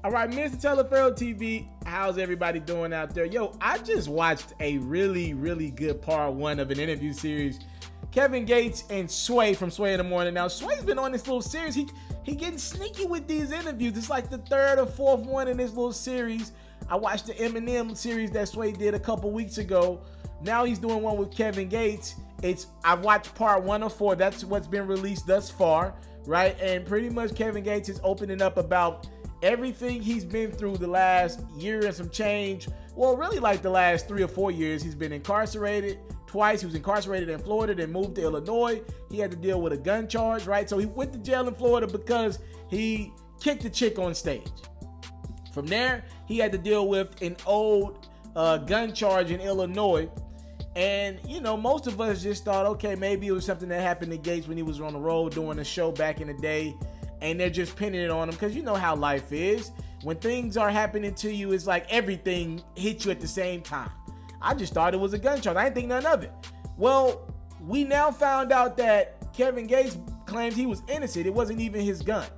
All right, Mr. Taliaferro TV, how's everybody doing out there? Yo, I just watched a really good part one of an interview series. Kevin Gates and Sway from Sway in the Morning. Now, Sway's been on this little series. He getting sneaky with these interviews. It's like the third or fourth one in this little series. I watched the Eminem series that Sway did a couple weeks ago. Now he's doing one with Kevin Gates. I watched part 1 of 4. That's what's been released thus far, right? And pretty much Kevin Gates is opening up about everything he's been through the last year and some change. Well, really like the last 3 or 4 years. He's been incarcerated twice. He was incarcerated in Florida, then moved to Illinois. He had to deal with a gun charge, right? So he went to jail in Florida because he kicked a chick on stage. From there, he had to deal with an old gun charge in Illinois. And, you know, most of us just thought, okay, maybe it was something that happened to Gates when he was on the road doing a show back in the day. And they're just pinning it on him because you know how life is. When things are happening to you, it's like everything hits you at the same time. I just thought it was a gun charge. I didn't think none of it. Well, we now found out that Kevin Gates claims he was innocent. It wasn't even his gun.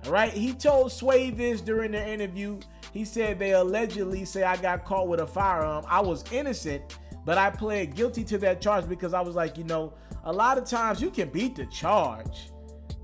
All right. He told Sway this during their interview. He said they allegedly say I got caught with a firearm. I was innocent, but I pled guilty to that charge because I was like, you know, a lot of times you can beat the charge,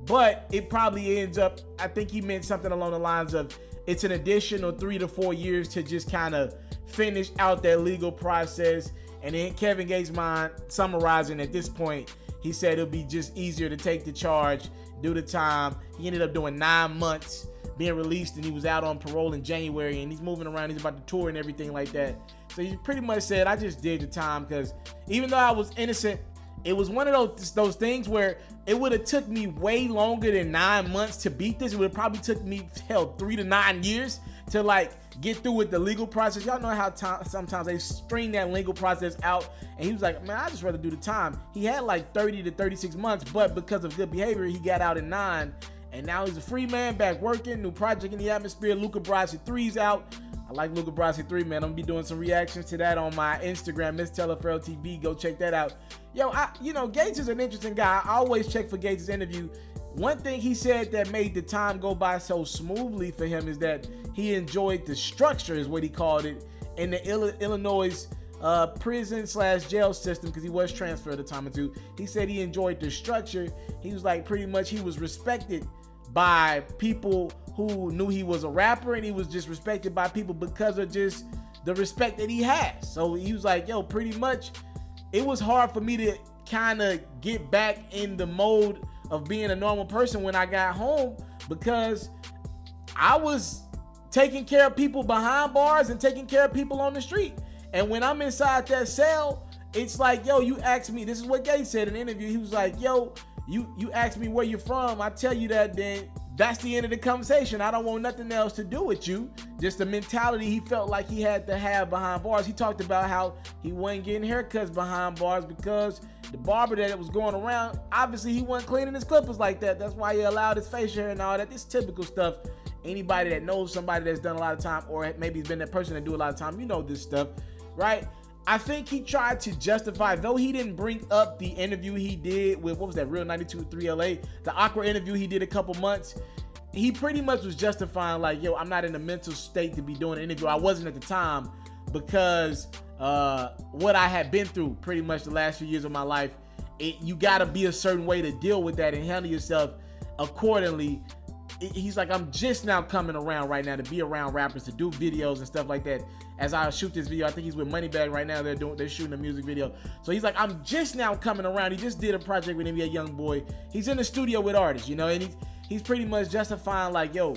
but it probably ends up, I think he meant something along the lines of it's an additional 3 to 4 years to just kind of finish out that legal process. And in Kevin Gates' mind, summarizing at this point, he said it'll be just easier to take the charge, do the time. He ended up doing 9 months being released, and he was out on parole in January, and he's moving around. He's about to tour and everything like that. So he pretty much said, I just did the time because even though I was innocent, it was one of those things where it would have took me way longer than 9 months to beat this. It would have probably took me 3 to 9 years to like get through with the legal process. Y'all know how sometimes they string that legal process out. And he was like, man, I just rather do the time. He had like 30 to 36 months, but because of good behavior, he got out in 9. And now he's a free man, back working, new project in the atmosphere. Luca Brasi 3's out. I like Luca Brasi 3, man. I'm gonna be doing some reactions to that on my Instagram, Mr. Taliaferro TV. Go check that out. Yo, Gates is an interesting guy. I always check for Gates' interview. One thing he said that made the time go by so smoothly for him is that he enjoyed the structure, is what he called it, in the Illinois prison/jail system, because he was transferred a time or two. He said he enjoyed the structure. He was like, pretty much he was respected by people who knew he was a rapper, and he was just respected by people because of just the respect that he has. So he was like, yo, pretty much it was hard for me to kind of get back in the mode of being a normal person when I got home, because I was taking care of people behind bars and taking care of people on the street. And when I'm inside that cell, it's like, yo, you asked me, this is what Gates said in an interview. He was like, yo, you asked me where you're from. I tell you that, then that's the end of the conversation. I don't want nothing else to do with you. Just the mentality he felt like he had to have behind bars. He talked about how he wasn't getting haircuts behind bars because the barber that was going around, obviously he wasn't cleaning his clippers like that. That's why he allowed his facial hair and all that. This typical stuff. Anybody that knows somebody that's done a lot of time, or maybe has been that person that do a lot of time, you know this stuff, right? I think he tried to justify, though he didn't bring up the interview he did with, what was that, Real 92.3 LA, the awkward interview he did a couple months. He pretty much was justifying like, yo, I'm not in a mental state to be doing an interview. I wasn't at the time because what I had been through pretty much the last few years of my life. You got to be a certain way to deal with that and handle yourself accordingly. He's like, I'm just now coming around right now to be around rappers, to do videos and stuff like that. As I shoot this video, I think he's with Moneybagg right now. They're shooting a music video. So he's like, I'm just now coming around. He just did a project with NBA Youngboy. He's in the studio with artists, you know, and he's pretty much justifying like, yo,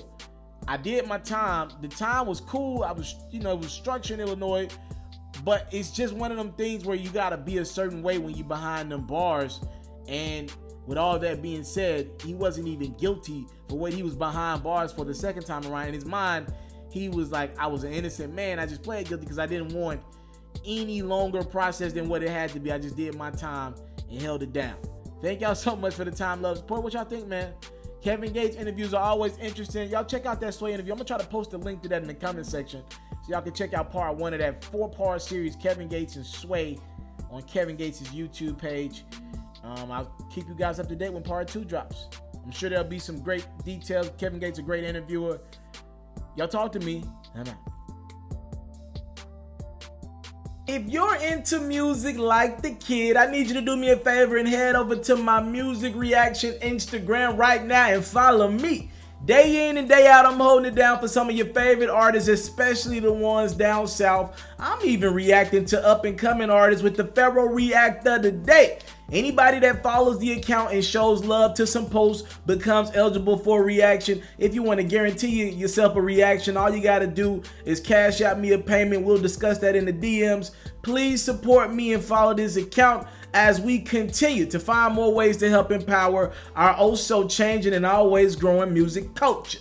I did my time. The time was cool. I was, it was structured in Illinois, but it's just one of them things where you gotta be a certain way when you behind them bars. And with all that being said, he wasn't even guilty for what he was behind bars for the second time around. In his mind, he was like, I was an innocent man. I just played guilty because I didn't want any longer process than what it had to be. I just did my time and held it down. Thank y'all so much for the time, love, support. What y'all think, man? Kevin Gates interviews are always interesting. Y'all check out that Sway interview. I'm going to try to post a link to that in the comment section so y'all can check out part 1 of that 4-part series, Kevin Gates and Sway, on Kevin Gates' YouTube page. I'll keep you guys up to date when part 2 drops. I'm sure there'll be some great details. Kevin Gates is a great interviewer. Y'all talk to me. I'm out. If you're into music like the kid, I need you to do me a favor and head over to my music reaction Instagram right now and follow me. Day in and day out, I'm holding it down for some of your favorite artists, especially the ones down south. I'm even reacting to up-and-coming artists with the Ferro React of the day. Anybody that follows the account and shows love to some posts becomes eligible for a reaction. If you want to guarantee yourself a reaction, all you got to do is cash out me a payment. We'll discuss that in the DMs. Please support me and follow this account as we continue to find more ways to help empower our oh so changing and always growing music culture.